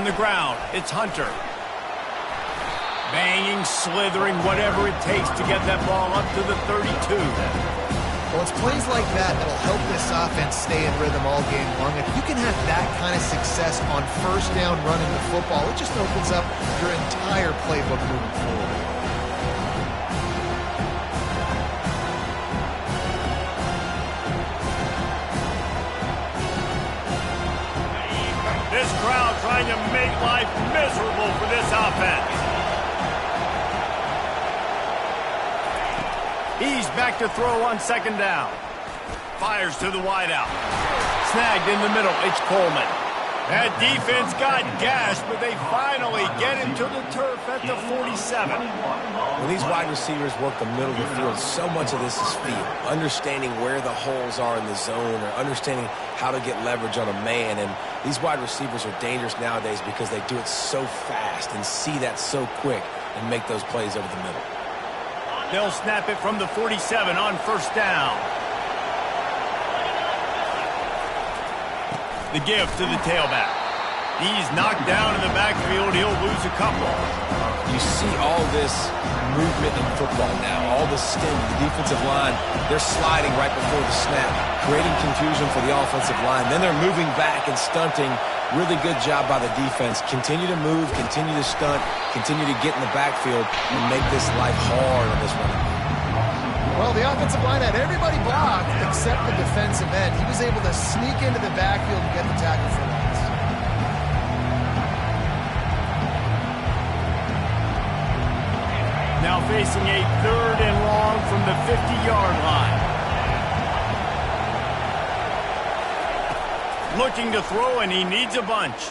On the ground, it's Hunter. Banging, slithering, whatever it takes to get that ball up to the 32. Well, it's plays like that that'll help this offense stay in rhythm all game long. If you can have that kind of success on first down running the football, it just opens up your entire playbook moving forward. This crowd trying to make life miserable for this offense. He's back to throw on second down. Fires to the wideout. Snagged in the middle. It's Coleman. That defense got gashed, but they finally get him to the turf at the 47. When these wide receivers work the middle of the field, so much of this is feel. Understanding where the holes are in the zone or understanding how to get leverage on a man. And these wide receivers are dangerous nowadays because they do it so fast and see that so quick and make those plays over the middle. They'll snap it from the 47 on first down. The give to the tailback. He's knocked down in the backfield. He'll lose a couple. You see all this movement in football now, all the stem, the defensive line, they're sliding right before the snap, creating confusion for the offensive line. Then they're moving back and stunting. Really good job by the defense. Continue to move, continue to stunt, continue to get in the backfield and make this life hard on this running back. Well, the offensive line had everybody blocked except the defensive end. He was able to sneak into the backfield and get the tackle for once. Now facing a 3rd and long from the 50-yard line. Looking to throw, and he needs a bunch.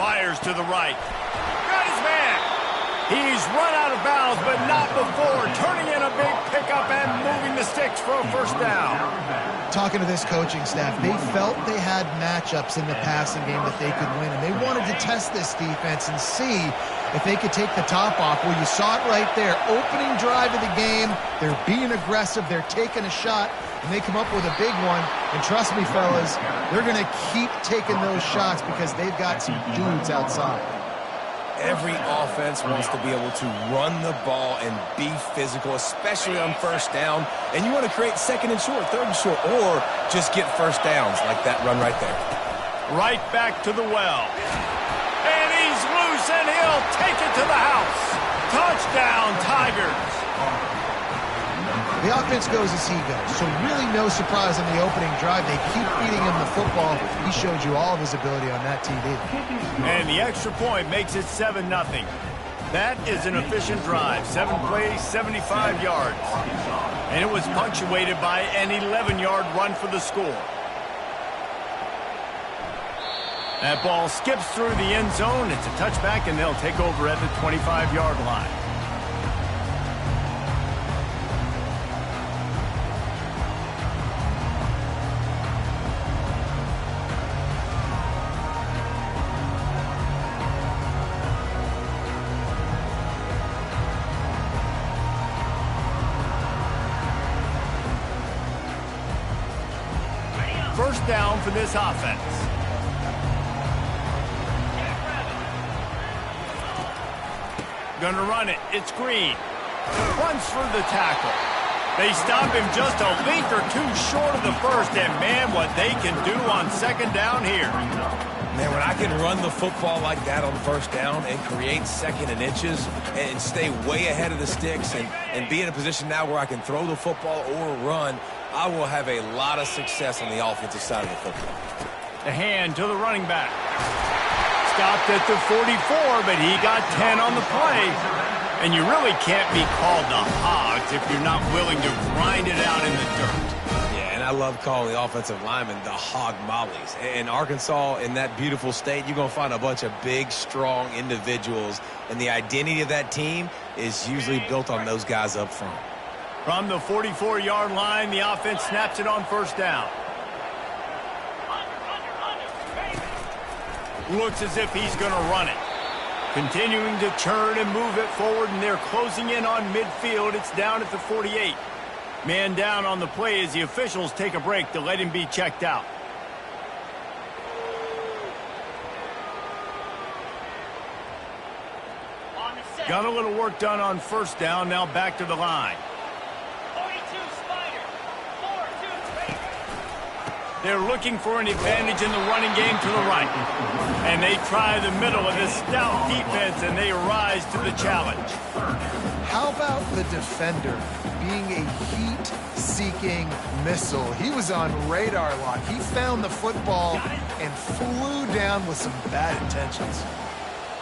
Fires to the right. Got his man. He's run out of bounds, but not before. Turning in a big pickup and moving the sticks for a first down. Talking to this coaching staff, they felt they had matchups in the passing game that they could win, and they wanted to test this defense and see if they could take the top off. Well, you saw it right there. Opening drive of the game, they're being aggressive, they're taking a shot, and they come up with a big one. And trust me, fellas, they're going to keep taking those shots because they've got some dudes outside. Every offense wants to be able to run the ball and be physical, especially on first down. And you want to create 2nd and short, 3rd and short, or just get first downs like that run right there. Right back to the well. And he's loose, and he'll take it to the house. Touchdown, Tigers. The offense goes as he goes, so really no surprise on the opening drive. They keep feeding him the football. He showed you all of his ability on that TD. And the extra point makes it 7-0. That is an efficient drive. 7 plays, 75 yards. And it was punctuated by an 11-yard run for the score. That ball skips through the end zone. It's a touchback, and they'll take over at the 25-yard line. First down for this offense. Gonna run it. It's Green. Runs for the tackle. They stop him just a link or two short of the first, and man, what they can do on second down here. Man, when I can run the football like that on first down and create 2nd and inches and stay way ahead of the sticks and be in a position now where I can throw the football or run, I will have a lot of success on the offensive side of the football. The hand to the running back. Stopped at the 44, but he got 10 on the play. And you really can't be called the Hogs if you're not willing to grind it out in the dirt. Yeah, and I love calling the offensive linemen the hog mollies. In Arkansas, in that beautiful state, you're going to find a bunch of big, strong individuals. And the identity of that team is usually built on those guys up front. From the 44-yard line, the offense snaps it on first down. Looks as if he's going to run it. Continuing to turn and move it forward, and they're closing in on midfield. It's down at the 48. Man down on the play as the officials take a break to let him be checked out. Got a little work done on first down. Now back to the line. They're looking for an advantage in the running game to the right. And they try the middle of this stout defense, and they rise to the challenge. How about the defender being a heat-seeking missile? He was on radar lock. He found the football and flew down with some bad intentions.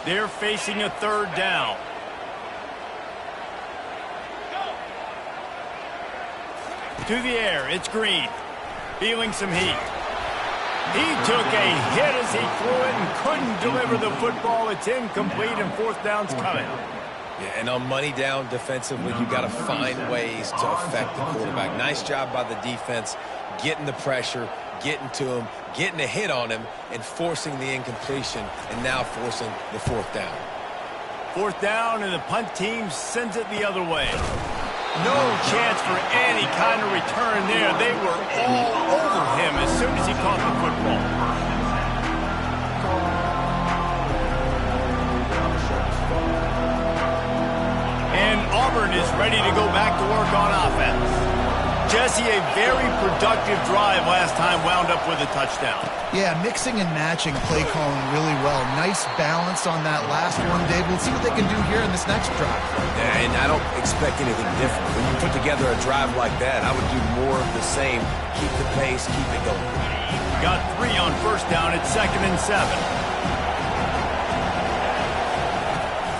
They're facing a third down. To the air, it's Green. Feeling some heat. He took a hit as he threw it and couldn't deliver the football. It's incomplete, and fourth down's coming. Yeah, and on money down defensively, you got to find ways to affect the quarterback. Nice job by the defense, getting the pressure, getting to him, getting a hit on him, and forcing the incompletion, and now forcing the fourth down. Fourth down, and the punt team sends it the other way. No chance for any kind of return there. They were all over him as soon as he caught the football. And Auburn is ready to go back to work on offense. Jesse, a very productive drive last time wound up with a touchdown. Yeah, mixing and matching play calling really well. Nice balance on that last one, Dave. We'll see what they can do here in this next drive. Yeah, and I don't expect anything different. When you put together a drive like that, I would do more of the same. Keep the pace, keep it going. Got 3 on first down at 2nd and 7.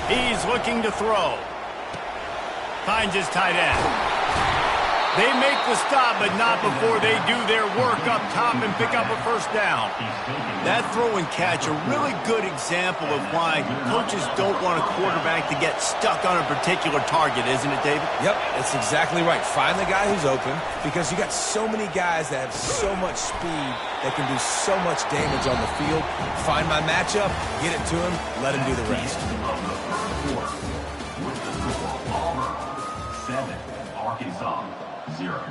He's looking to throw. Finds his tight end. They make the stop, but not before they do their work up top and pick up a first down. That throw and catch, a really good example of why coaches don't want a quarterback to get stuck on a particular target, isn't it, David? Yep, that's exactly right. Find the guy who's open, because you got so many guys that have so much speed that can do so much damage on the field. Find my matchup, get it to him, let him do the rest. 7, Arkansas. 0.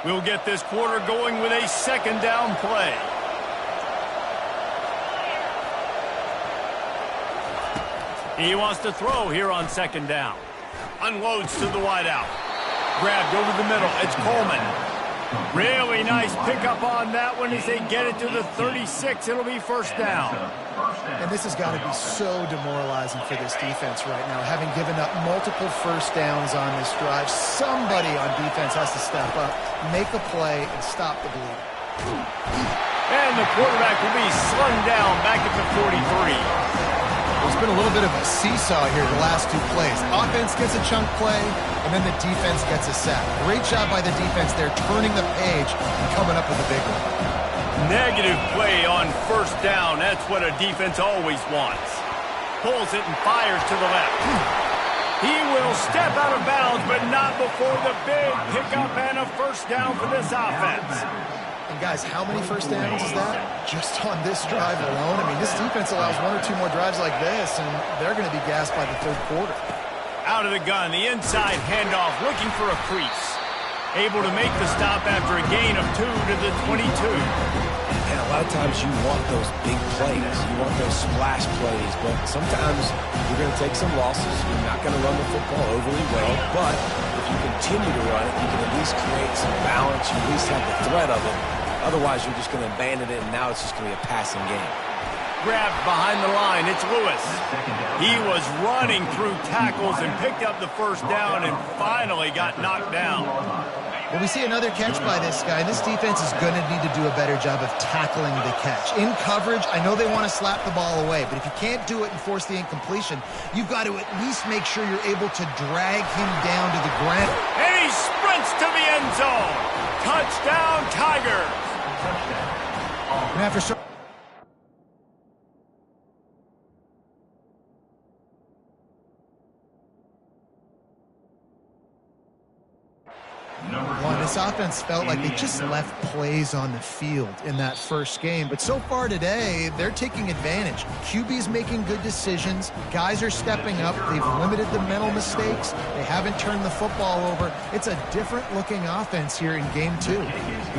We'll get this quarter going with a second down play. He wants to throw here on second down. Unloads to the wideout. Grabbed over the middle. It's Coleman. Really nice pickup on that one as they get it to the 36. It'll be first down. And this has got to be so demoralizing for this defense right now. Having given up multiple first downs on this drive, somebody on defense has to step up, make a play, and stop the bleed. And the quarterback will be slung down back at the 43. There's been a little bit of a seesaw here the last 2 plays. Offense gets a chunk play, and then the defense gets a sack. Great job by the defense there, turning the page and coming up with a big one. Negative play on first down. That's what a defense always wants. Pulls it and fires to the left. He will step out of bounds, but not before the big pickup and a first down for this offense. And guys, how many first downs is that? Just on this drive alone? I mean, this defense allows 1 or 2 more drives like this, and they're going to be gassed by the third quarter. Out of the gun, the inside handoff, looking for a crease. Able to make the stop after a gain of 2 to the 22. And a lot of times you want those big plays. You want those splash plays, but sometimes you're going to take some losses. You're not going to run the football overly well, but if you continue to run it, you can at least create some balance. You at least have the threat of it. Otherwise, you're just going to abandon it, and now it's just going to be a passing game. Grabbed behind the line. It's Lewis. He was running through tackles and picked up the first down and finally got knocked down. Well, we see another catch by this guy. This defense is going to need to do a better job of tackling the catch. In coverage, I know they want to slap the ball away, but if you can't do it and force the incompletion, you've got to at least make sure you're able to drag him down to the ground. And he sprints to the end zone. Touchdown, Tigers. And after this offense felt like they just left plays on the field in that first game. But so far today, they're taking advantage. QB's making good decisions. Guys are stepping up. They've limited the mental mistakes. They haven't turned the football over. It's a different-looking offense here in Game 2.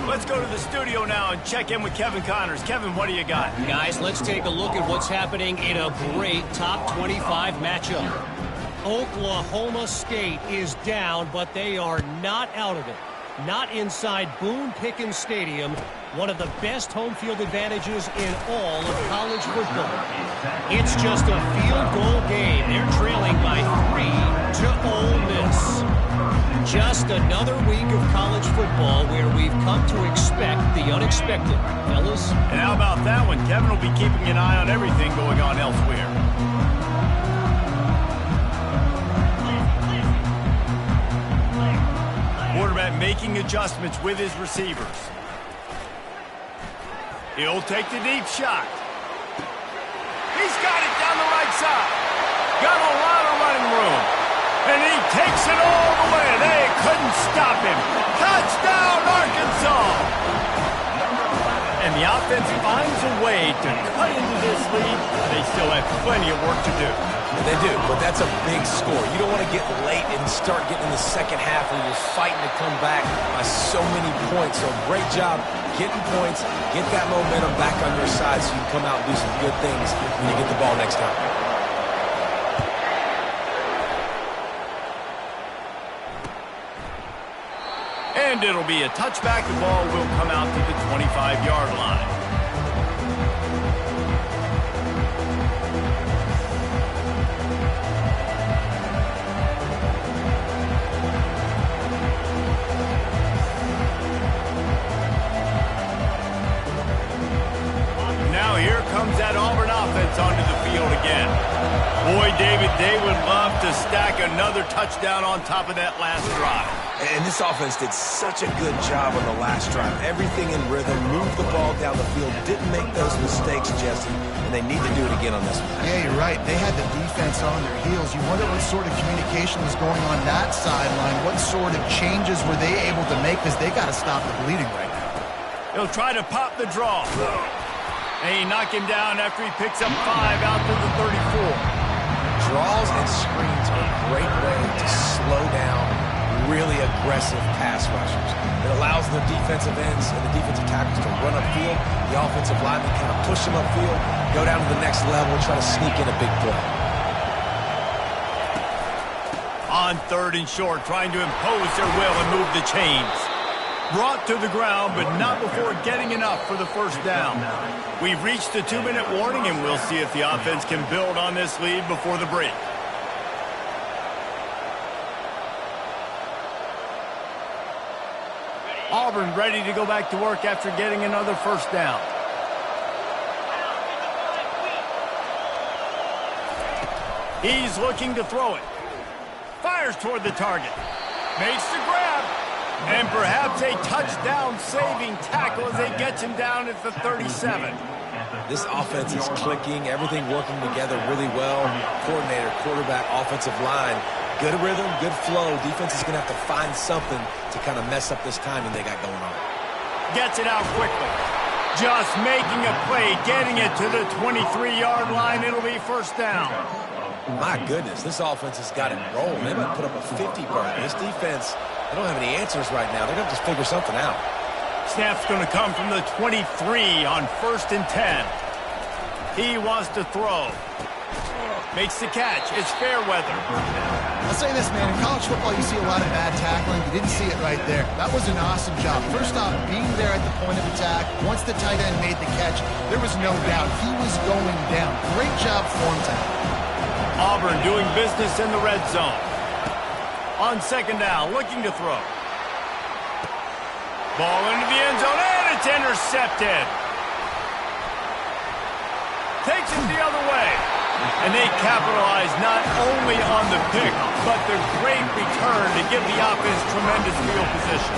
Let's go to the studio now and check in with Kevin Connors. Kevin, what do you got? Guys, let's take a look at what's happening in a great top 25 matchup. Oklahoma State is down, but they are not out of it. Not inside Boone Pickens Stadium, one of the best home field advantages in all of college football. It's just a field goal game. They're trailing by 3 to Ole Miss. Just another week of college football where we've come to expect the unexpected. Fellas? And how about that one? Kevin will be keeping an eye on everything going on elsewhere. Quarterback making adjustments with his receivers. He'll take the deep shot. He's got it down the right side. Got a lot of running room. And he takes it all the way. They couldn't stop him. Touchdown, Arkansas! And the offense finds a way to cut into this lead. They still have plenty of work to do. They do, but that's a big score. You don't want to get late and start getting in the second half where you're fighting to come back by so many points. So great job getting points, get that momentum back on your side so you can come out and do some good things when you get the ball next time. And it'll be a touchback. The ball will come out to the 25-yard line. Here comes that Auburn offense onto the field again. Boy, David, they would love to stack another touchdown on top of that last drive. And this offense did such a good job on the last drive. Everything in rhythm, moved the ball down the field, didn't make those mistakes, Jesse, and they need to do it again on this one. Yeah, you're right. They had the defense on their heels. You wonder what sort of communication was going on that sideline. What sort of changes were they able to make, because they got to stop the bleeding right now. He'll try to pop the draw. And he knocked him down after he picks up 5 out to the 34. Draws and screens are a great way to slow down really aggressive pass rushers. It allows the defensive ends and the defensive tackles to run upfield. The offensive linemen kind of push them upfield, go down to the next level, and try to sneak in a big play. On 3rd and short, trying to impose their will and move the chains. Brought to the ground, but not before getting enough for the first down. We've reached the 2-minute warning, and we'll see if the offense can build on this lead before the break. Auburn ready to go back to work after getting another first down. He's looking to throw it. Fires toward the target. Makes the grab. And perhaps a touchdown-saving tackle as they get him down at the 37. This offense is clicking, everything working together really well. Coordinator, quarterback, offensive line. Good rhythm, good flow. Defense is going to have to find something to kind of mess up this timing they got going on. Gets it out quickly. Just making a play, getting it to the 23-yard line. It'll be first down. My goodness, this offense has got it rolling. They might put up a 50 burn. This defense, they don't have any answers right now. They're going to just figure something out. Snap's going to come from the 23 on 1st and 10. He wants to throw. Makes the catch. It's Fairweather. I'll say this, man. In college football, you see a lot of bad tackling. You didn't see it right there. That was an awesome job. First off, being there at the point of attack. Once the tight end made the catch, there was no doubt he was going down. Great job form tackle. Auburn doing business in the red zone. On 2nd down, looking to throw. Ball into the end zone, and it's intercepted. Takes it the other way. And they capitalize not only on the pick, but the great return to give the offense tremendous field position.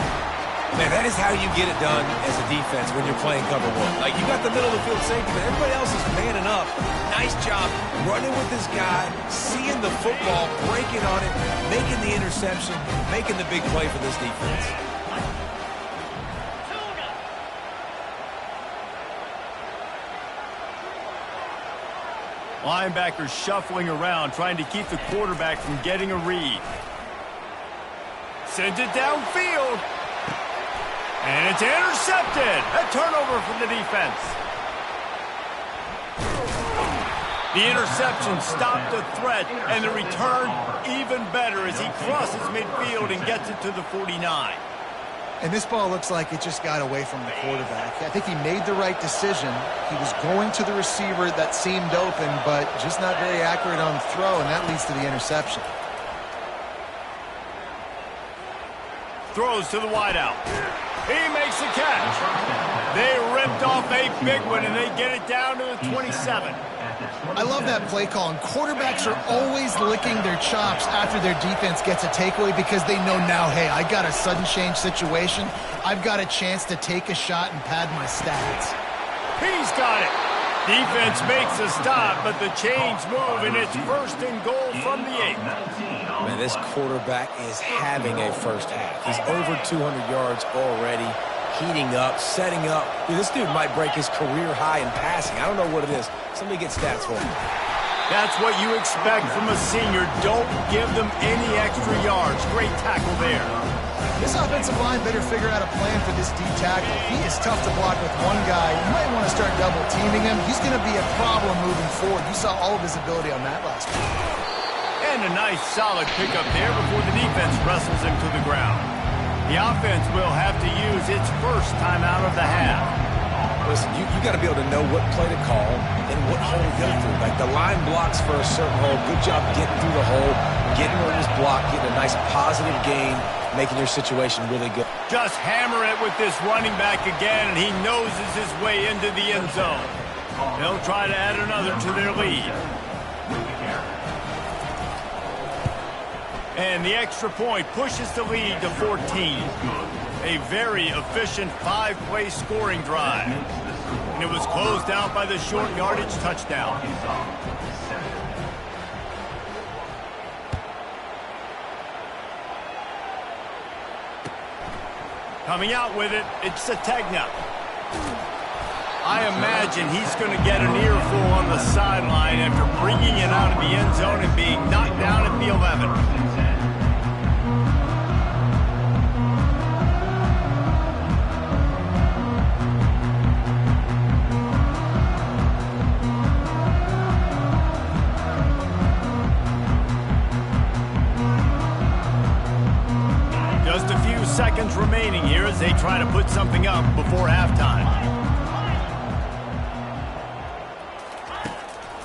Man, that is how you get it done as a defense when you're playing cover one. Like, you got the middle of the field safety, but everybody else is manning up. Nice job running with this guy, seeing the football, breaking on it, making the interception, making the big play for this defense. Linebackers shuffling around, trying to keep the quarterback from getting a read. Sends it downfield. And it's intercepted. A turnover for the defense. The interception stopped the threat, and the return even better as he crosses midfield and gets it to the 49. And this ball looks like it just got away from the quarterback. I think he made the right decision. He was going to the receiver that seemed open, but just not very accurate on the throw, and that leads to the interception. Throws to the wideout. He makes the catch. They ripped off a big one, and they get it down to the 27. I love that play call, and quarterbacks are always licking their chops after their defense gets a takeaway because they know now, hey, I got a sudden change situation. I've got a chance to take a shot and pad my stats. He's got it. Defense makes a stop, but the chains move, and it's first and goal from the 8. Man, this quarterback is having a first half. He's over 200 yards already, heating up, setting up. Dude, this dude might break his career high in passing. I don't know what it is. Somebody get stats for him. That's what you expect from a senior. Don't give them any extra yards. Great tackle there. This offensive line better figure out a plan for this D tackle. He is tough to block with one guy. You might want to start double teaming him. He's going to be a problem moving forward. You saw all of his ability on that last one. And a nice solid pickup there before the defense wrestles him to the ground. The offense will have to use its first time out of the half. Listen, you got to be able to know what play to call and what hole to go through. Like the line blocks for a certain hole. Good job getting through the hole, getting where it was blocked, getting a nice positive gain, making your situation really good. Just hammer it with this running back again, and he noses his way into the end zone. They'll try to add another to their lead. And the extra point pushes the lead to 14. A very efficient 5-play scoring drive. And it was closed out by the short yardage touchdown. Coming out with it, it's Kthegifted. I imagine he's going to get an earful on the sideline after bringing it out of the end zone and being knocked down at the 11. Just a few seconds remaining here as they try to put something up before halftime.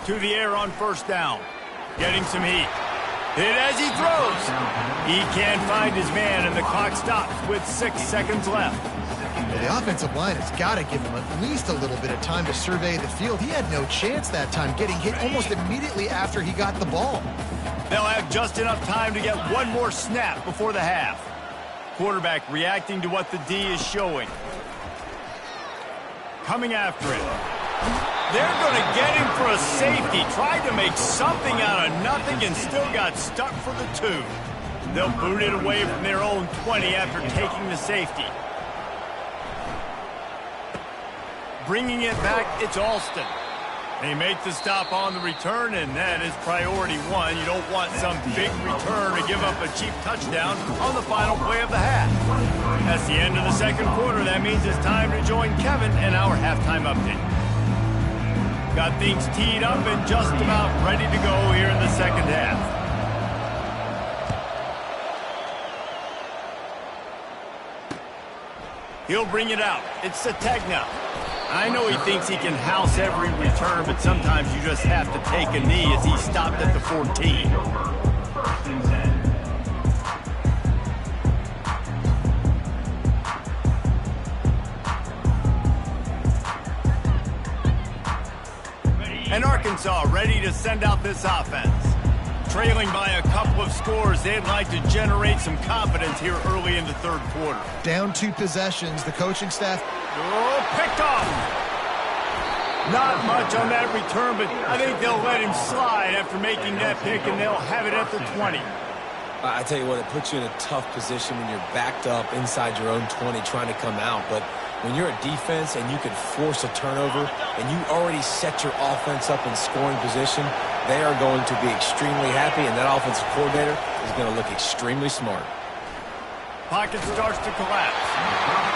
To the air on first down. Getting some heat. Hit as he throws. He can't find his man, and the clock stops with 6 seconds left. The offensive line has got to give him at least a little bit of time to survey the field. He had no chance that time, getting hit almost immediately after he got the ball. They'll have just enough time to get one more snap before the half. Quarterback reacting to what the D is showing. Coming after it. They're going to get him for a safety. Tried to make something out of nothing and still got stuck for the 2. They'll boot it away from their own 20 after taking the safety. Bringing it back, it's Alston. They make the stop on the return, and that is priority 1. You don't want some big return to give up a cheap touchdown on the final play of the half. That's the end of the second quarter. That means it's time to join Kevin and our halftime update. Got things teed up and just about ready to go here in the second half. He'll bring it out. It's Kthegifted. I know he thinks he can house every return, but sometimes you just have to take a knee as he stopped at the 14. And Arkansas ready to send out this offense. Trailing by a couple of scores, they'd like to generate some confidence here early in the third quarter. Down 2 possessions, the coaching staff. Oh, picked off. Not much on that return, but I think they'll let him slide after making that pick, and they'll have it at the 20. I tell you what, it puts you in a tough position when you're backed up inside your own 20 trying to come out. But When you're a defense and you can force a turnover and you already set your offense up in scoring position, they are going to be extremely happy, and that offensive coordinator is going to look extremely smart. Pocket starts to collapse.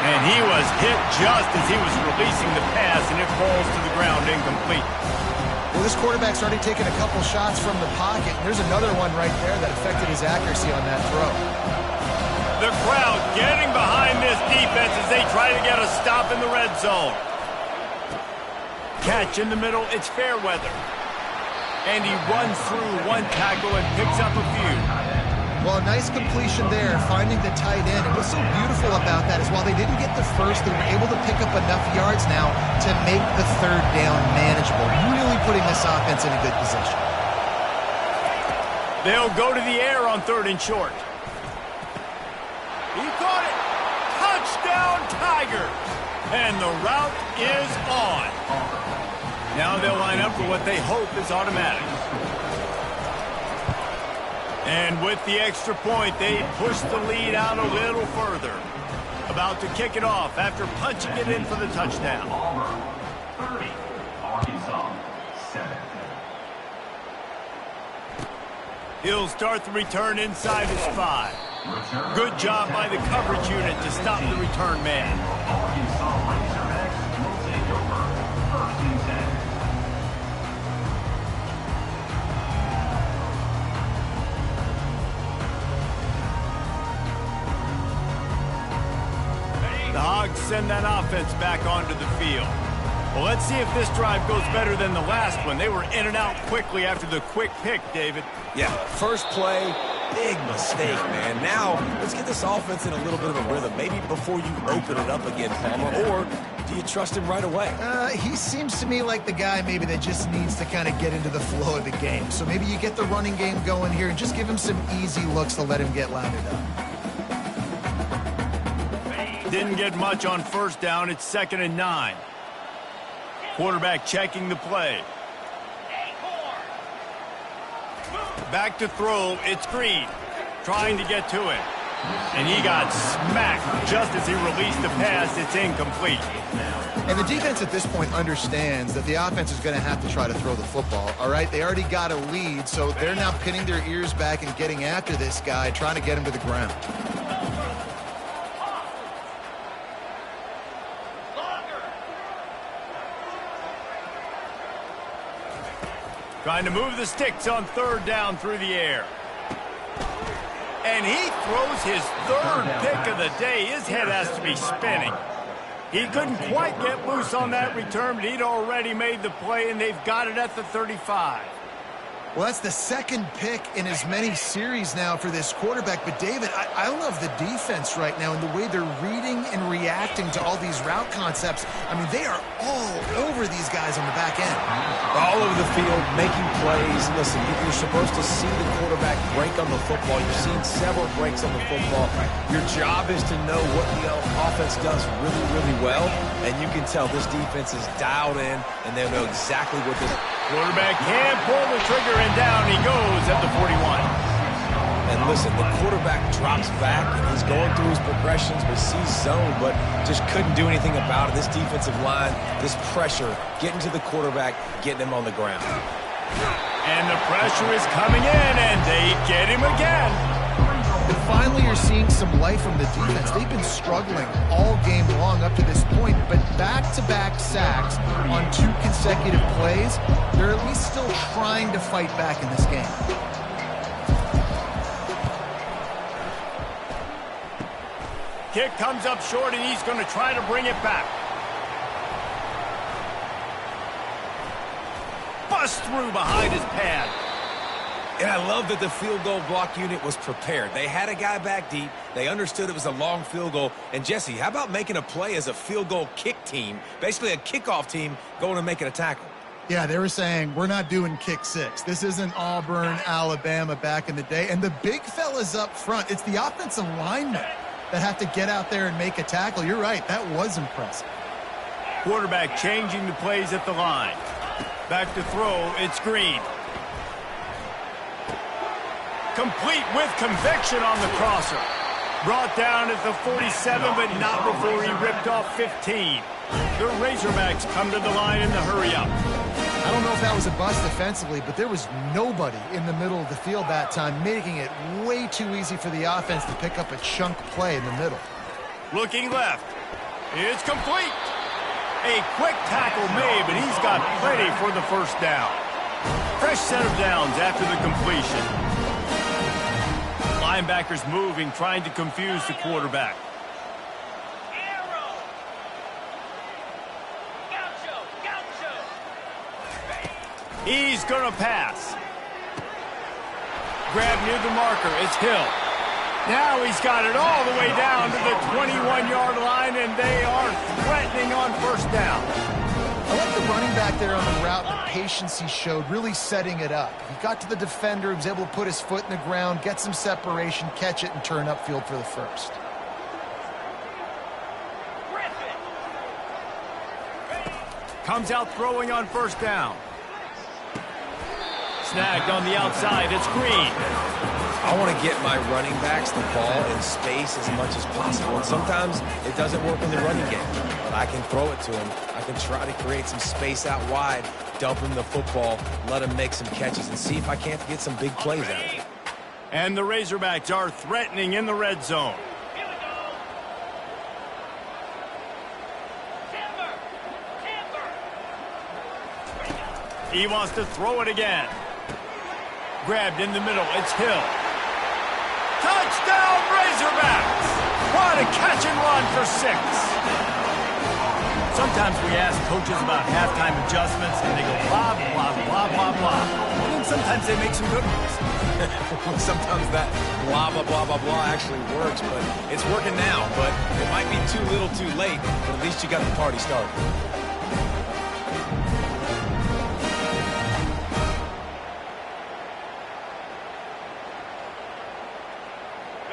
And he was hit just as he was releasing the pass, and it falls to the ground incomplete. Well, this quarterback's already taken a couple shots from the pocket. There's another one right there that affected his accuracy on that throw. The crowd getting behind this defense as they try to get a stop in the red zone. Catch in the middle, it's fair weather. And he runs through one tackle and picks up a few. Well, nice completion there, finding the tight end. And what's so beautiful about that is while they didn't get the first, they were able to pick up enough yards now to make the third down manageable, really putting this offense in a good position. They'll go to the air on 3rd and short. He caught it. Touchdown, Tigers. And the route is on. Now they'll line up for what they hope is automatic. And with the extra point, they push the lead out a little further. About to kick it off after punching it in for the touchdown. Auburn 30, Arkansas 7. He'll start the return inside his 5. Good job by the coverage unit to stop the return man. Arkansas Razorbacks will take over 1st and 10. The Hogs send that offense back onto the field. Well, let's see if this drive goes better than the last one. They were in and out quickly after the quick pick, David. Yeah, first play, big mistake, man. Now, let's get this offense in a little bit of a rhythm. Maybe before you open it up again, Palmer, or do you trust him right away? He seems to me like the guy maybe that just needs to kind of get into the flow of the game. So maybe you get the running game going here and just give him some easy looks to let him get lathered up. Didn't get much on 1st down. It's 2nd and 9. Quarterback checking the play. Back to throw. It's Green. Trying to get to it. And he got smacked just as he released the pass. It's incomplete. And the defense at this point understands that the offense is going to have to try to throw the football, all right? They already got a lead, so they're now pinning their ears back and getting after this guy, trying to get him to the ground. Trying to move the sticks on 3rd down through the air. And he throws his 3rd pick of the day. His head has to be spinning. He couldn't quite get loose on that return, but he'd already made the play, and they've got it at the 35. Well, that's the 2nd pick in as many series now for this quarterback. But, David, I love the defense right now and the way they're reading and reacting to all these route concepts. I mean, they are all over these guys on the back end. All over the field, making plays. Listen, you're supposed to see the quarterback break on the football. You've seen several breaks on the football. Your job is to know what the offense does really, really well. And you can tell this defense is dialed in, and they know exactly what this... Quarterback can't pull the trigger, and down he goes at the 41. And listen, the quarterback drops back, and he's going through his progressions, but sees zone, but just couldn't do anything about it. This defensive line, this pressure, getting to the quarterback, getting him on the ground. And the pressure is coming in, and they get him again. And finally, you're seeing some life from the defense. They've been struggling all game long up to this point, but back-to-back sacks on 2 consecutive plays, they're at least still trying to fight back in this game. Kick comes up short, and he's going to try to bring it back. Bust through behind his pad. And I love that the field goal block unit was prepared. They had a guy back deep. They understood it was a long field goal. And, Jesse, how about making a play as a field goal kick team, basically a kickoff team going and making a tackle? Yeah, they were saying, we're not doing kick 6. This isn't Auburn, Alabama back in the day. And the big fellas up front, it's the offensive linemen that have to get out there and make a tackle. You're right, that was impressive. Quarterback changing the plays at the line. Back to throw, it's Green. Complete with conviction on the crosser. Brought down at the 47, but not before he ripped off 15. The Razorbacks come to the line in the hurry-up. I don't know if that was a bust defensively, but there was nobody in the middle of the field that time, making it way too easy for the offense to pick up a chunk play in the middle. Looking left. It's complete. A quick tackle made, but he's got plenty for the first down. Fresh set of downs after the completion. Linebackers moving, trying to confuse the quarterback. He's going to pass. Grab near the marker. It's Hill. Now he's got it all the way down to the 21-yard line, and they are threatening on first down. I like the running back there on the route, the patience he showed, really setting it up. He got to the defender, he was able to put his foot in the ground, get some separation, catch it, and turn upfield for the first. Comes out throwing on first down. Snagged on the outside. It's Green. I want to get my running backs the ball in space as much as possible. And sometimes it doesn't work in the running game. But I can throw it to him. I can try to create some space out wide, dump him the football, let him make some catches, and see if I can't get some big plays out of it. And the Razorbacks are threatening in the red zone. He wants to throw it again. Grabbed in the middle. It's Hill. Touchdown, Razorbacks! What a catch and run for 6. Sometimes we ask coaches about halftime adjustments, and they go blah, blah, blah, blah, blah. And then sometimes they make some good ones. Sometimes that blah, blah, blah, blah, blah actually works, but it's working now. But it might be too little too late, but at least you got the party started.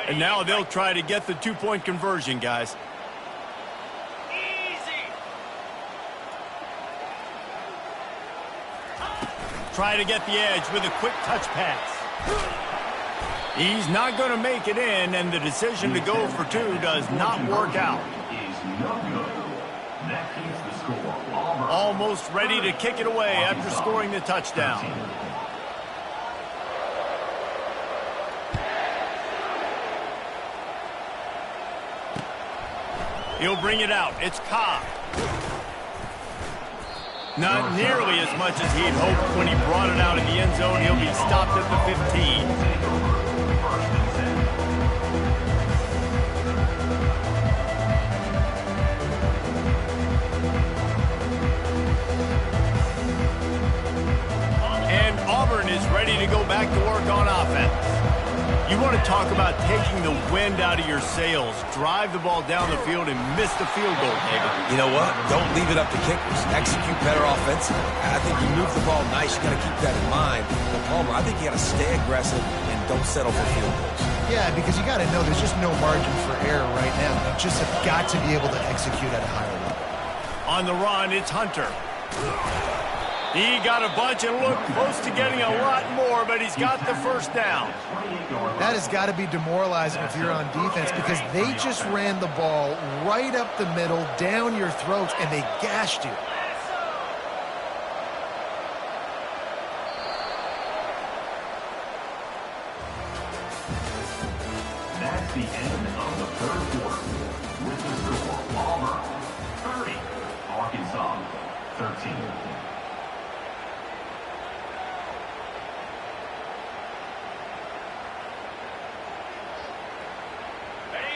And now they'll try to get the two-point conversion, guys. Easy. Try to get the edge with a quick touch pass. He's not going to make it in, and the decision to go for 2 does not work out. Is no good. That keeps the score. Auburn. Almost ready to kick it away after scoring the touchdown. He'll bring it out. It's Cobb. Not nearly as much as he'd hoped when he brought it out in the end zone. He'll be stopped at the 15. And Auburn is ready to go back to work on offense. You want to talk about taking the wind out of your sails. Drive the ball down the field and miss the field goal, David. You know what? Don't leave it up to kickers. Execute better offensively. I think you move the ball nice. You got to keep that in mind. But Palmer, I think you got to stay aggressive and don't settle for field goals. Yeah, because you got to know there's just no margin for error right now. You just have got to be able to execute at a higher level. On the run, it's Hunter. He got a bunch and looked close to getting a lot more, but he's got the first down. That has got to be demoralizing if you're on defense, because they just ran the ball right up the middle, down your throats, and they gashed you. That's the end of the third quarter. With the score, Auburn 30, Arkansas 13.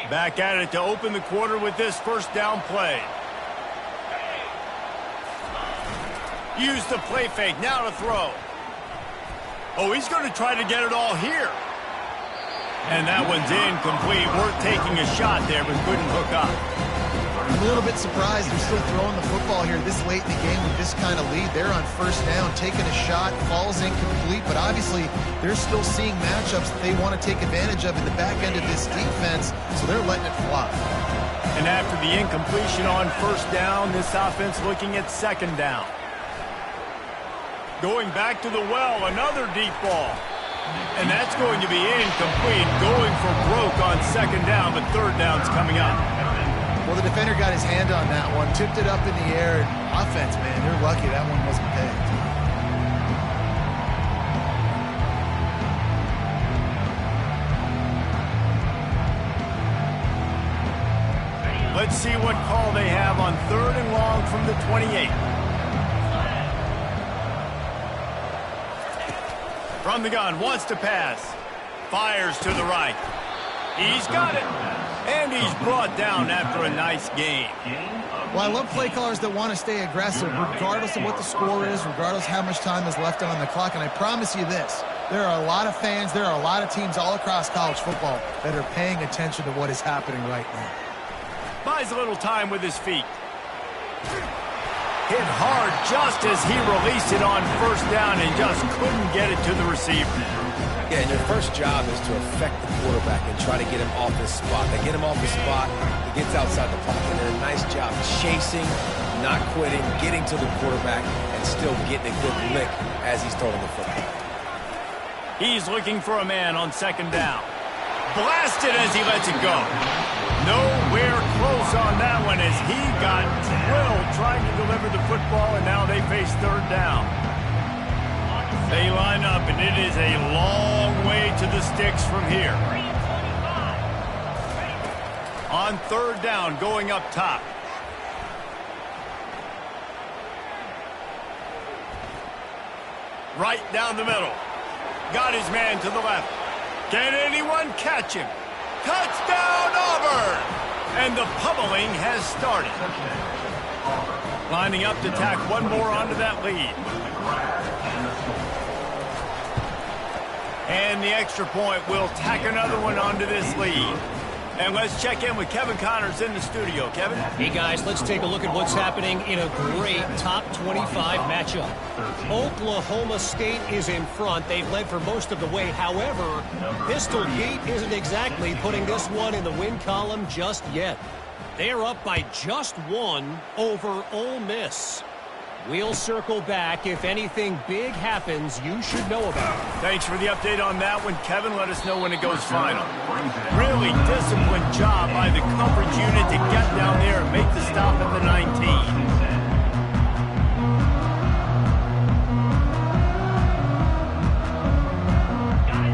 Back at it to open the quarter with this first down play. Use the play fake, now to throw. Oh, he's going to try to get it all here. And that one's incomplete. Worth taking a shot there, but couldn't hook up. I'm a little bit surprised they're still throwing the football here this late in the game with this kind of lead. They're on first down, taking a shot, falls incomplete, but obviously they're still seeing matchups that they want to take advantage of in the back end of this defense, so they're letting it fly. And after the incompletion on first down, this offense looking at second down. Going back to the well, another deep ball. And that's going to be incomplete, going for broke on second down, but third down's coming up. Well, the defender got his hand on that one, tipped it up in the air. Offense, man, they're lucky that one wasn't picked. Let's see what call they have on third and long from the 28. From the gun, wants to pass. Fires to the right. He's got it. And he's brought down after a nice gain. Well, I love play callers that want to stay aggressive, regardless of what the score is, regardless how much time is left on the clock. And I promise you this, there are a lot of fans, there are a lot of teams all across college football that are paying attention to what is happening right now. Buys a little time with his feet. Hit hard just as he released it on first down and just couldn't get it to the receiver. Yeah, and your first job is to affect the quarterback and try to get him off his spot. They get him off the spot, he gets outside the pocket, and a nice job chasing, not quitting, getting to the quarterback, and still getting a good lick as he's throwing the football. He's looking for a man on second down. Blasted as he lets it go. Nowhere close on that one as he got drilled trying to deliver the football, and now they face third down. They line up, and it is a long way to the sticks from here. On third down, going up top. Right down the middle. Got his man to the left. Can anyone catch him? Touchdown, Auburn! And the pummeling has started. Lining up to tack one more onto that lead. And the extra point will tack another one onto this lead. And let's check in with Kevin Connors in the studio. Kevin? Hey, guys, let's take a look at what's happening in a great top 25 matchup. Oklahoma State is in front. They've led for most of the way. However, Pistol Pete isn't exactly putting this one in the win column just yet. They're up by just one over Ole Miss. We'll circle back. If anything big happens, you should know about it. Thanks for the update on that one, Kevin. Let us know when it goes final. Really disciplined job by the coverage unit to get down there and make the stop at the 19.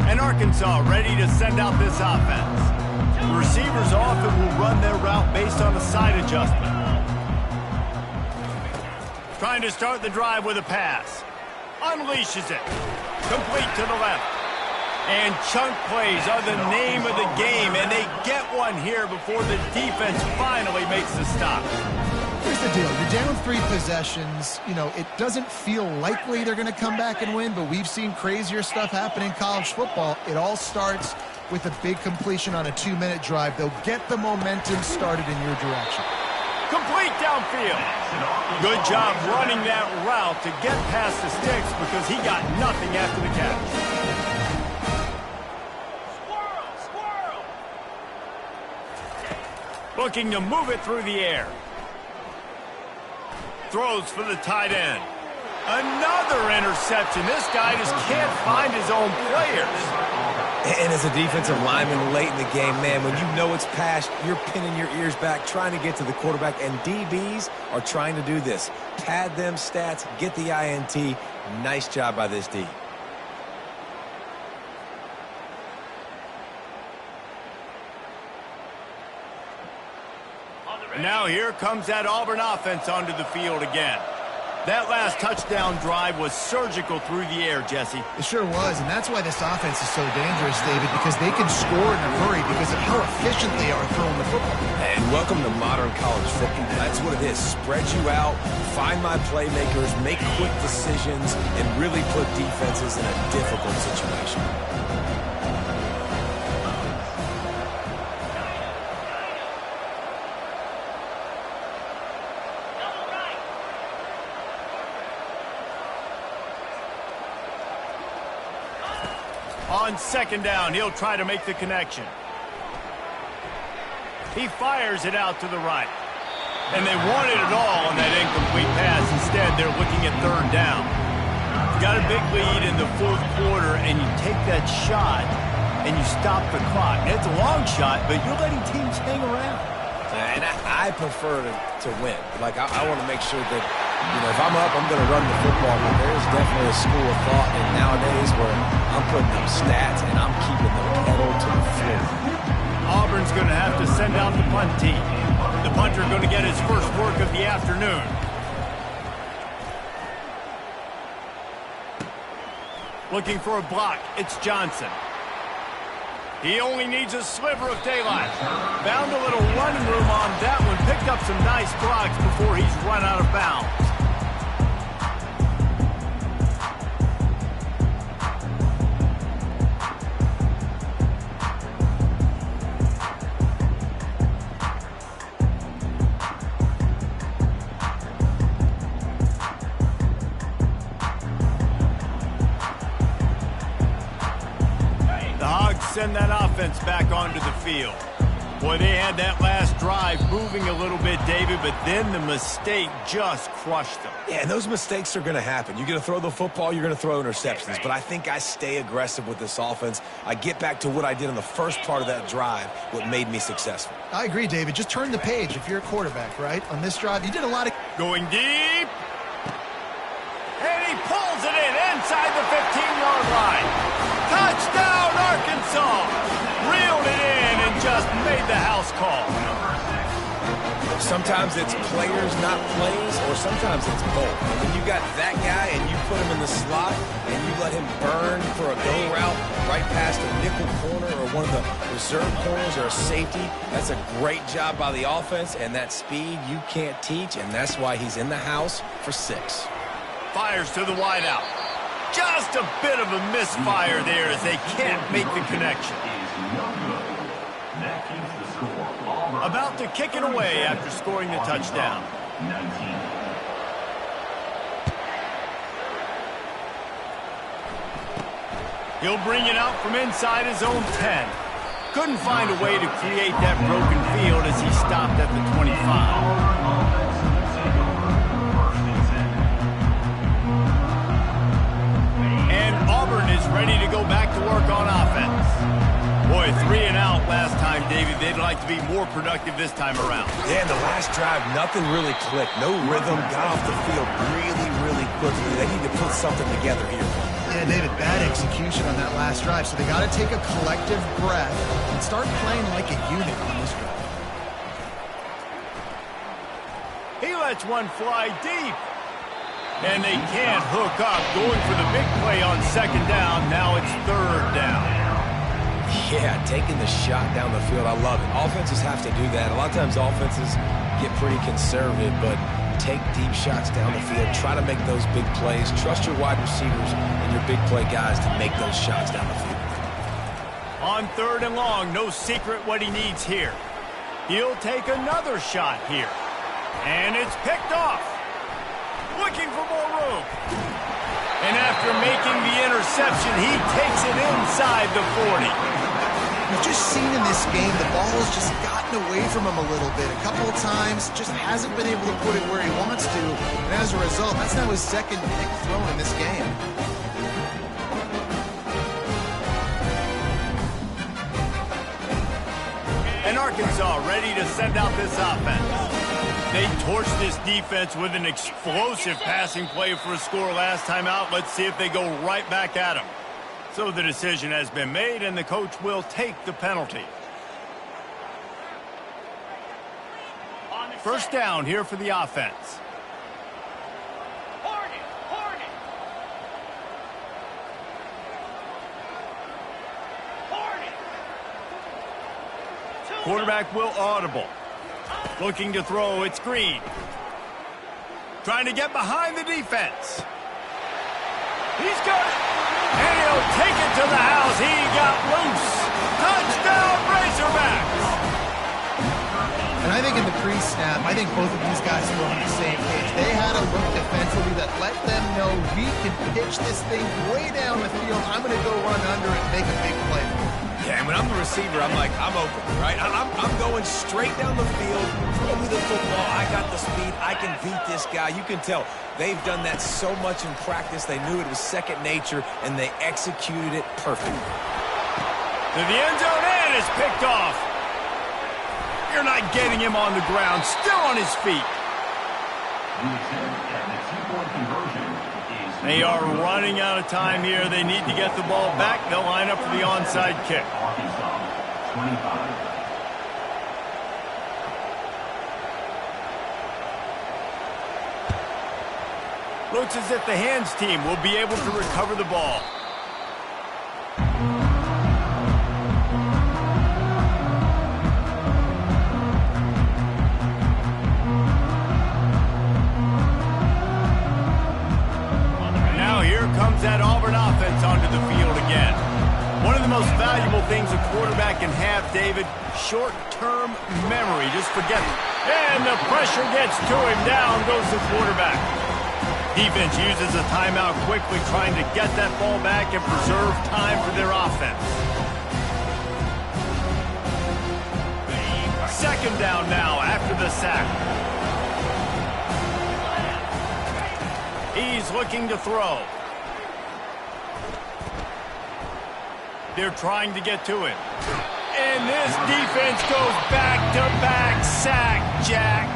And Arkansas ready to send out this offense. The receivers often will run their route based on a side adjustment. Trying to start the drive with a pass. Unleashes it. Complete to the left. And chunk plays are the name of the game, and they get one here before the defense finally makes the stop. Here's the deal. You're down 3 possessions. You know, it doesn't feel likely they're going to come back and win, but we've seen crazier stuff happen in college football. It all starts with a big completion on a 2-minute drive. They'll get the momentum started in your direction. Complete downfield. Good job running that route to get past the sticks because he got nothing after the catch. Looking to move it through the air. Throws for the tight end. Another interception. This guy just can't find his own players. And as a defensive lineman late in the game, man, when you know it's past, you're pinning your ears back, trying to get to the quarterback, and DBs are trying to do this. Pad them stats, get the INT. Nice job by this D. Now here comes that Auburn offense onto the field again. That last touchdown drive was surgical through the air, Jesse. It sure was, and that's why this offense is so dangerous, David, because they can score in a hurry because of how efficient they are throwing the football. And welcome to modern college football. That's what it is. Spread you out, find my playmakers, make quick decisions, and really put defenses in a difficult situation. On second down, he'll try to make the connection. He fires it out to the right. And they wanted it all on that incomplete pass. Instead, they're looking at third down. You got a big lead in the fourth quarter, and you take that shot and you stop the clock. It's a long shot, but you're letting teams hang around. And I prefer to win. Like, I want to make sure that, if I'm up, I'm going to run the football. But there's definitely a school of thought and nowadays where I'm putting up stats and I'm keeping the pedal to the floor. Auburn's going to have to send out the punt team. The punter going to get his first work of the afternoon. Looking for a block. It's Johnson. He only needs a sliver of daylight. Found a little running room on that one. Picked up some nice blocks before he's run out of bounds. Send that offense back onto the field. Boy, they had that last drive moving a little bit, David, but then the mistake just crushed them. Yeah, and those mistakes are going to happen. You're going to throw the football, you're going to throw interceptions, but I think I stay aggressive with this offense. I get back to what I did in the first part of that drive, what made me successful. I agree, David. Just turn the page if you're a quarterback, right? On this drive, you did a lot of... Going deep. And he pulls it in inside the 15-yard line. Touchdown, Arkansas! Reeled it in and just made the house call. Sometimes it's players, not plays, or sometimes it's both. When you got that guy and you put him in the slot and you let him burn for a go route right past a nickel corner or one of the reserve corners or a safety, that's a great job by the offense, and that speed you can't teach, and that's why he's in the house for 6. Fires to the wideout. Just a bit of a misfire there as they can't make the connection. About to kick it away after scoring the touchdown. He'll bring it out from inside his own 10. Couldn't find a way to create that broken field as he stopped at the 25. Auburn is ready to go back to work on offense. Boy, 3 and out last time, David. They'd like to be more productive this time around. Yeah, in the last drive, nothing really clicked. No rhythm, got off the field really quickly. They need to put something together here. Yeah, David, bad execution on that last drive. So they got to take a collective breath and start playing like a unit on this drive. He lets one fly deep. And they can't hook up. Going for the big play on second down. Now it's third down. Yeah, taking the shot down the field. I love it. Offenses have to do that. A lot of times offenses get pretty conservative, but take deep shots down the field. Try to make those big plays. Trust your wide receivers and your big play guys to make those shots down the field. On third and long, no secret what he needs here. He'll take another shot here. And it's picked off. Looking for more room. And after making the interception, he takes it inside the 40. We've just seen in this game the ball has just gotten away from him a little bit. A couple of times, just hasn't been able to put it where he wants to. And as a result, that's now his second pick thrown in this game. And Arkansas ready to send out this offense. They torched this defense with an explosive passing play for a score last time out. Let's see if they go right back at him. So the decision has been made, and the coach will take the penalty. First down here for the offense. Quarterback will audible. Looking to throw, it's Green. Trying to get behind the defense. He's got it. And he'll take it to the house. He got loose. Touchdown, Razorbacks. And I think in the pre-snap, I think both of these guys were on the same page. They had a look defensively that let them know we can pitch this thing way down the field. I'm going to go run under and make a big play. Yeah, and And when I'm the receiver, I'm like, I'm open, right? I'm going straight down the field, throw me the football. I got the speed. I can beat this guy. You can tell they've done that so much in practice. They knew it was second nature, and they executed it perfectly. To the end zone, and it's picked off. You're not getting him on the ground, still on his feet. They are running out of time here. They need to get the ball back. They'll line up for the onside kick. Looks as if the hands team will be able to recover the ball. Comes that Auburn offense onto the field again. One of the most valuable things a quarterback can have, David, short-term memory. Just forget it. And the pressure gets to him. Down goes the quarterback. Defense uses a timeout quickly, trying to get that ball back and preserve time for their offense. Second down now after the sack. He's looking to throw. They're trying to get to it. And this defense goes back-to-back sack, Jack.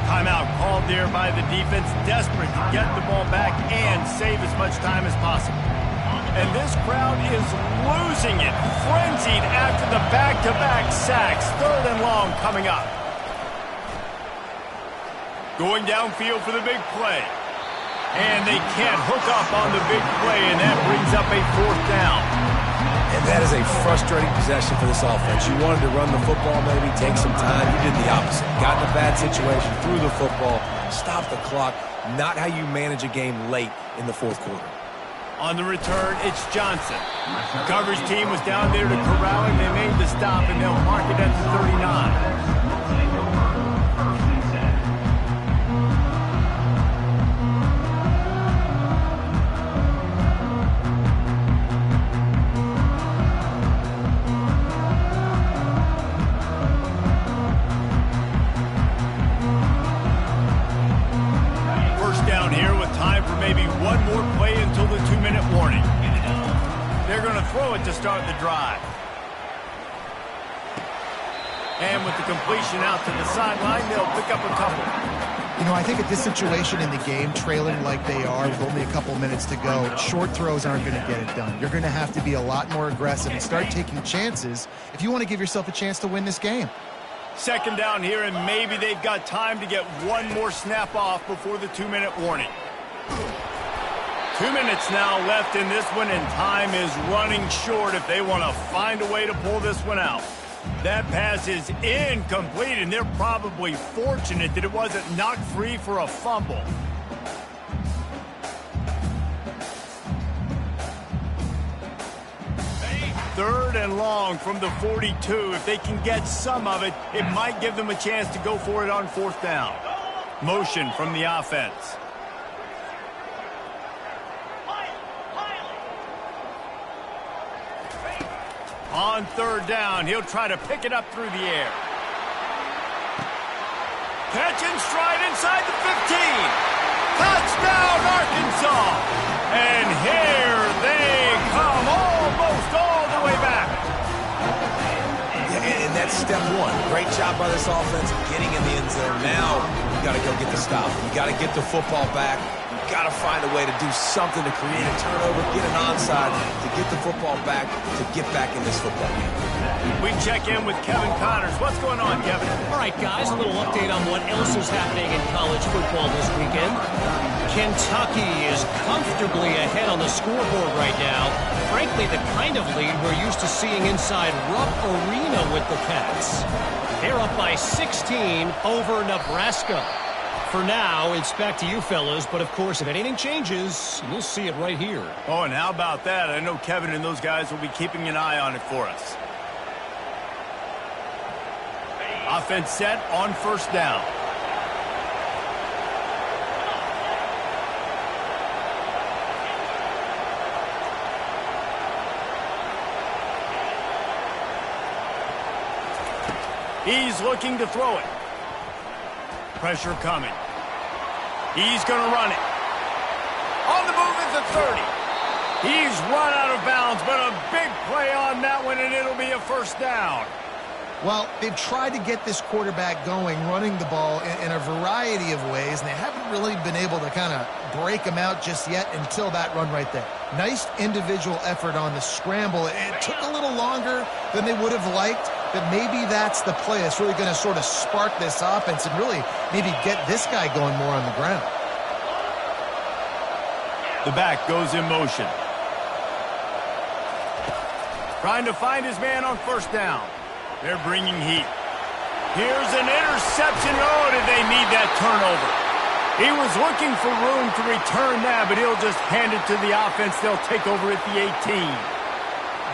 Timeout called there by the defense, desperate to get the ball back and save as much time as possible. And this crowd is losing it, frenzied after the back-to-back sacks. Third and long coming up. Going downfield for the big play. And they can't hook up on the big play, and that brings up a fourth down. And that is a frustrating possession for this offense. You wanted to run the football, maybe take some time. You did the opposite. Got in a bad situation, threw the football, stopped the clock. Not how you manage a game late in the fourth quarter. On the return, it's Johnson. The coverage team was down there to corral him. They made the stop, and they'll mark it at the 39. One more play until the 2-minute warning. They're going to throw it to start the drive. And with the completion out to the sideline, they'll pick up a couple. You know, I think at this situation in the game, trailing like they are with only a couple minutes to go, short throws aren't going to get it done. You're going to have to be a lot more aggressive and start taking chances if you want to give yourself a chance to win this game. Second down here, and maybe they've got time to get one more snap off before the 2-minute warning. 2 minutes now left in this one, and time is running short if they want to find a way to pull this one out. That pass is incomplete, and they're probably fortunate that it wasn't knocked free for a fumble. Third and long from the 42. If they can get some of it, it might give them a chance to go for it on fourth down. Motion from the offense. On third down, he'll try to pick it up through the air. Catch and stride inside the 15. Touchdown, Arkansas. And here they come, almost all the way back. Yeah, and that's step one. Great job by this offense getting in the end zone. Now you got to go get the stop. You got to get the football back. Got to find a way to do something to create a turnover, get an onside, to get the football back, to get back in this football game. We check in with Kevin Connors. What's going on, Kevin? All right, guys, a little update on what else is happening in college football this weekend. Kentucky is comfortably ahead on the scoreboard right now. Frankly, the kind of lead we're used to seeing inside Rupp Arena with the Cats. They're up by 16 over Nebraska. For now, it's back to you fellas, but of course, if anything changes, you'll see it right here. Oh, and how about that? I know Kevin and those guys will be keeping an eye on it for us. Offense set on first down. He's looking to throw it. Pressure coming. He's going to run it. On the move at the 30. He's run out of bounds, but a big play on that one, and it'll be a first down. Well, they've tried to get this quarterback going, running the ball in a variety of ways, and they haven't really been able to kind of break him out just yet until that run right there. Nice individual effort on the scramble. It took a little longer than they would have liked, but maybe that's the play that's really going to sort of spark this offense and really maybe get this guy going more on the ground. The back goes in motion. Trying to find his man on first down. They're bringing heat. Here's an interception. Oh, did they need that turnover? He was looking for room to return that, but he'll just hand it to the offense. They'll take over at the 18.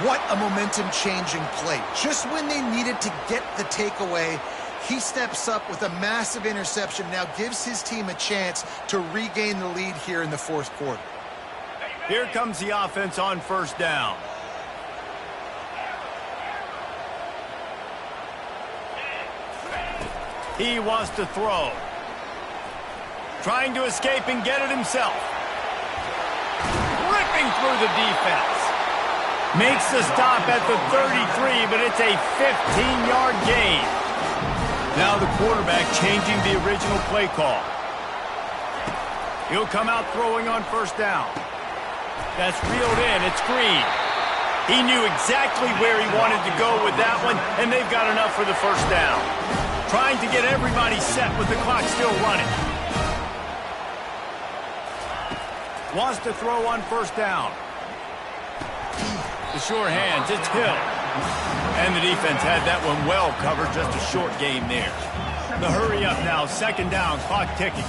What a momentum-changing play. Just when they needed to get the takeaway, he steps up with a massive interception, now gives his team a chance to regain the lead here in the fourth quarter. Here comes the offense on first down. He wants to throw. Trying to escape and get it himself. Ripping through the defense. Makes the stop at the 33, but it's a 15-yard gain. Now the quarterback changing the original play call. He'll come out throwing on first down. That's reeled in. It's Green. He knew exactly where he wanted to go with that one, and they've got enough for the first down. Trying to get everybody set with the clock still running. Wants to throw on first down. The sure hands, it's Hill. And the defense had that one well covered, just a short game there. The hurry up now, second down, clock ticking.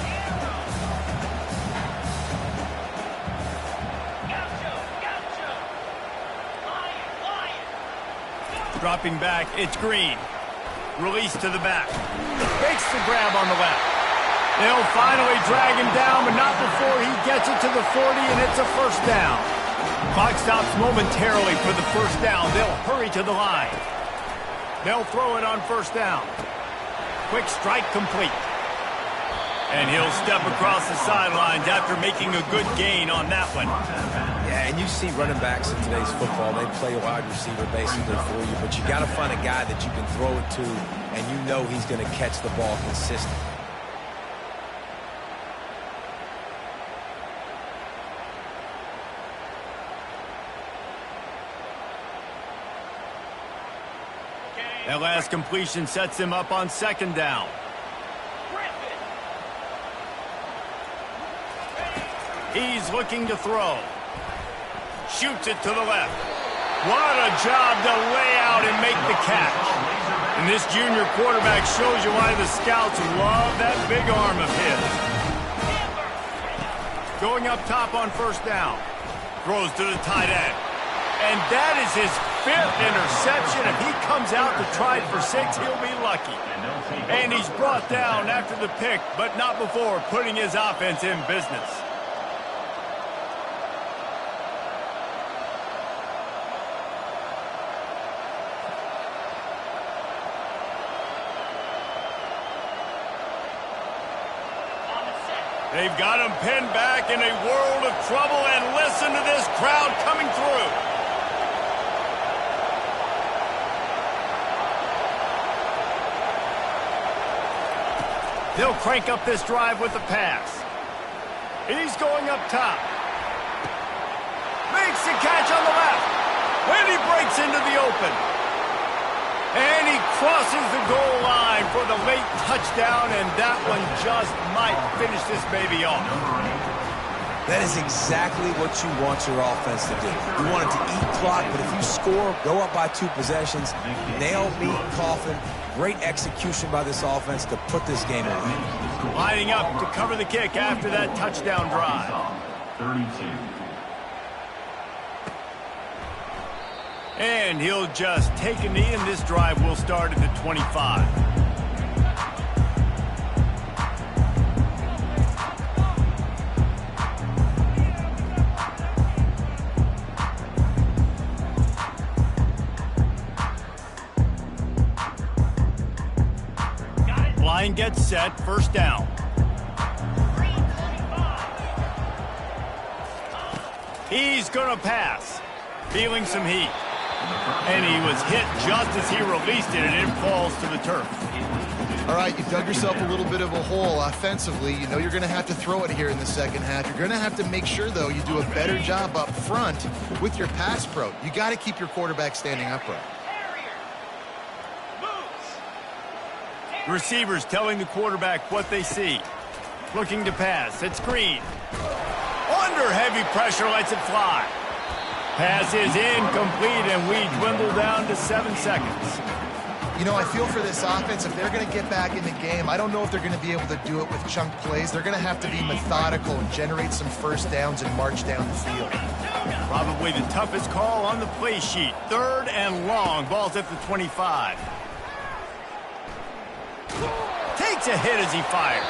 Dropping back, it's Green. Release to the back. Makes the grab on the left. They'll finally drag him down, but not before he gets it to the 40, and it's a first down. Clock stops momentarily for the first down. They'll hurry to the line. They'll throw it on first down. Quick strike complete. And he'll step across the sidelines after making a good gain on that one. Yeah, and you see running backs in today's football, they play a wide receiver basically for you, but you got to find a guy that you can throw it to, and you know he's going to catch the ball consistently. That last completion sets him up on second down. He's looking to throw. Shoots it to the left. What a job to lay out and make the catch. And this junior quarterback shows you why the scouts love that big arm of his. Going up top on first down. Throws to the tight end. And that is his 5th interception. If he comes out to try for 6, he'll be lucky. And he's brought down after the pick, but not before putting his offense in business. They've got him pinned back in a world of trouble, and listen to this crowd coming through. They'll crank up this drive with the pass. He's going up top. Makes the catch on the left. And he breaks into the open. And he crosses the goal line for the late touchdown, and that one just might finish this baby off. That is exactly what you want your offense to do. You want it to eat clock, but if you score, go up by 2 possessions, nail, meet, coffin. Great execution by this offense to put this game away. Lining up to cover the kick after that touchdown drive. 32. And he'll just take a knee, and this drive will start at the 25. line gets set, first down. He's going to pass. Feeling some heat. And he was hit just as he released it, and it falls to the turf. All right, you've dug yourself a little bit of a hole offensively. You know you're going to have to throw it here in the second half. You're going to have to make sure, though, you do a better job up front with your pass pro. You got to keep your quarterback standing upright. Receivers telling the quarterback what they see. Looking to pass. It's Green. Under heavy pressure, lets it fly. Pass is incomplete, and we dwindle down to 7 seconds. You know, I feel for this offense, if they're going to get back in the game, I don't know if they're going to be able to do it with chunk plays. They're going to have to be methodical and generate some first downs and march down the field. Probably the toughest call on the play sheet. 3rd and long. Ball's at the 25. Takes a hit as he fires.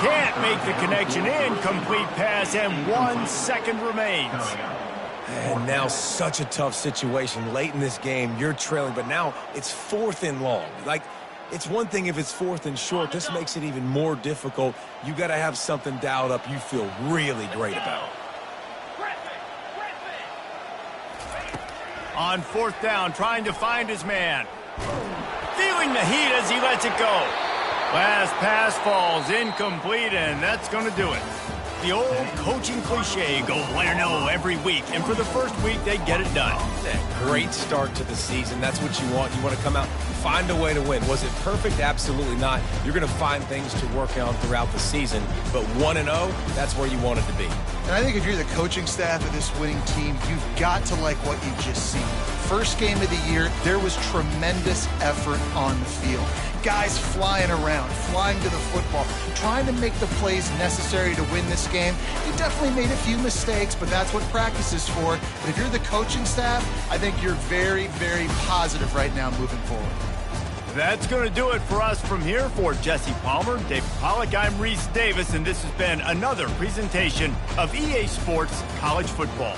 Can't make the connection. Incomplete pass, and 1 second remains. And now such a tough situation. Late in this game, you're trailing, but now it's 4th and long. Like, it's one thing if it's 4th and short. This makes it even more difficult. You got to have something dialed up you feel really great about. On 4th down, trying to find his man. Feeling the heat as he lets it go. Last pass falls incomplete, and that's going to do it. The old coaching cliche, go 1-0 every week, and for the first week, they get it done. Great start to the season. That's what you want. You want to come out, find a way to win. Was it perfect? Absolutely not. You're going to find things to work on throughout the season, but 1-0, that's where you want it to be. And I think if you're the coaching staff of this winning team, you've got to like what you've just seen. First game of the year, there was tremendous effort on the field. Guys flying around, flying to the football, trying to make the plays necessary to win this game. You definitely made a few mistakes, but that's what practice is for. But if you're the coaching staff, I think you're very, very positive right now moving forward. That's going to do it for us from here. For Jesse Palmer, David Pollack, I'm Reese Davis, and this has been another presentation of EA Sports College Football.